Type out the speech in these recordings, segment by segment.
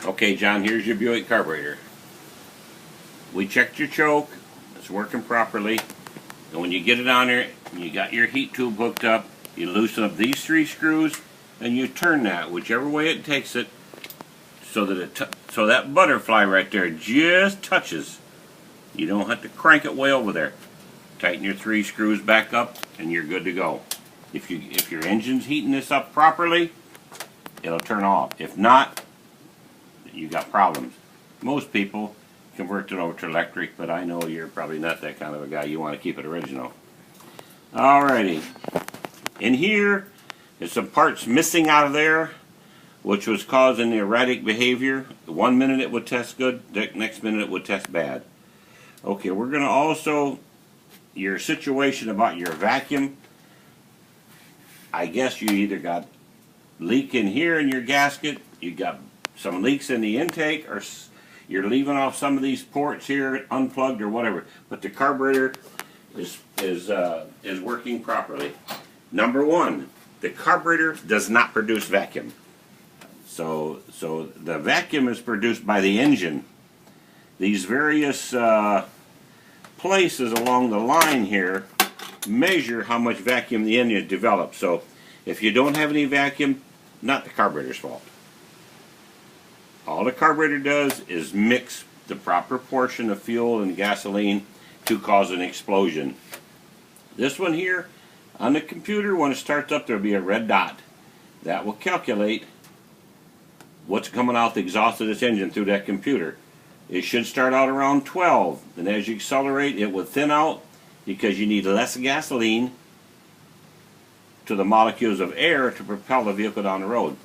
Okay, John, here's your Buick carburetor. We checked your choke. It's working properly. And when you get it on there, you got your heat tube hooked up, you loosen up these 3 screws, and you turn that whichever way it takes it, so that that butterfly right there just touches. You don't have to crank it way over there. Tighten your 3 screws back up, and you're good to go. If your engine's heating this up properly, it'll turn off. If not, you got problems. Most people convert it over to electric, but I know you're probably not that kind of a guy. You want to keep it original. Alrighty. In here is some parts missing out of there, which was causing the erratic behavior. 1 minute it would test good, the next minute it would test bad. Okay, we're going to also, your situation about your vacuum, I guess you either got leak in here in your gasket, you got some leaks in the intake, or you're leaving off some of these ports here unplugged or whatever. But the carburetor is working properly. Number 1, the carburetor does not produce vacuum. So the vacuum is produced by the engine. These various places along the line here measure how much vacuum the engine develops. So if you don't have any vacuum, not the carburetor's fault. All the carburetor does is mix the proper portion of fuel and gasoline to cause an explosion. This one here, on the computer, when it starts up, there'll be a red dot. That will calculate what's coming out the exhaust of this engine through that computer. It should start out around 12, and as you accelerate, it will thin out because you need less gasoline to the molecules of air to propel the vehicle down the road.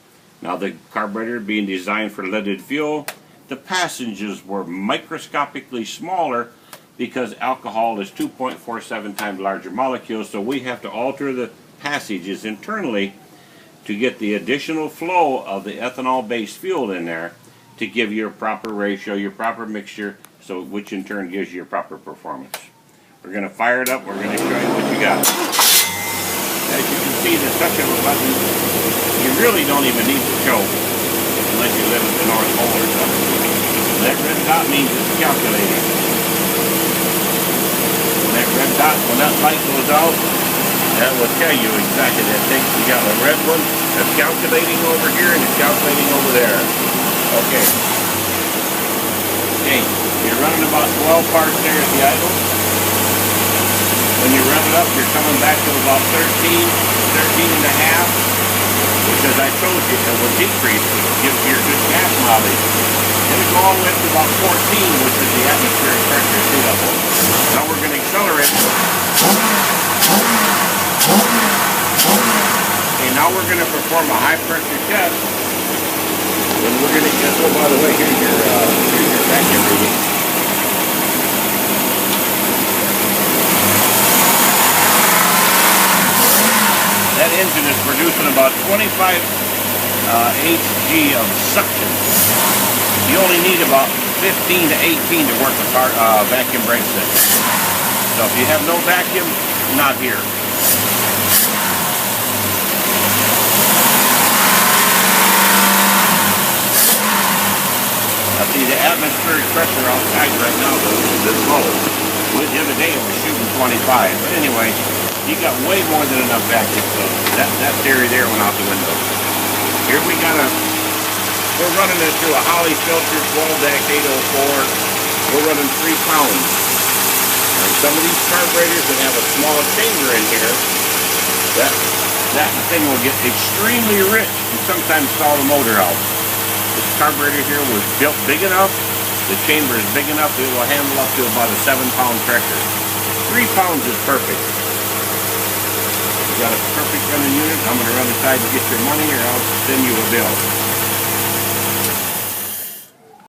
Now, the carburetor being designed for leaded fuel, the passages were microscopically smaller because alcohol is 2.47 times larger molecules, so we have to alter the passages internally to get the additional flow of the ethanol-based fuel in there to give you your proper ratio, your proper mixture, so which in turn gives you your proper performance. We're going to fire it up. We're going to show you what you got. As you can see, the touch of a button, you really don't even need to choke unless you live at the North Pole or something. That red dot means it's calculating. When that red dot, when that light goes out, that will tell you exactly that takes. You got a red one that's calculating over here and it's calculating over there. Okay. Okay, you're running about 12 parts there at the idle. When you rev it up, you're coming back to about 13 and a half, which, as I told you, it will decrease, which gives you your good gas mileage. It'll go all the way up to about 14, which is the atmospheric pressure at sea level. Now we're going to accelerate. Okay, now we're going to perform a high pressure test. And we're going to get, oh, by the way, here's your vacuum reading. That engine is producing about 25 hg of suction. You only need about 15 to 18 to work a vacuum brake system. So if you have no vacuum, not here. Now see, the atmospheric pressure outside right now is low. The other day it was shooting 25. But anyway, you got way more than enough vacuum, so that theory there went out the window. Here we're running it through a Holley filter 12-804. We're running 3 pounds. And some of these carburetors that have a small chamber in here, that thing will get extremely rich and sometimes stall the motor out. This carburetor here was built big enough, the chamber is big enough, it will handle up to about a 7-pound pressure. 3 pounds is perfect. You got a perfect running unit, I'm going to run inside and get your money or I'll send you a bill.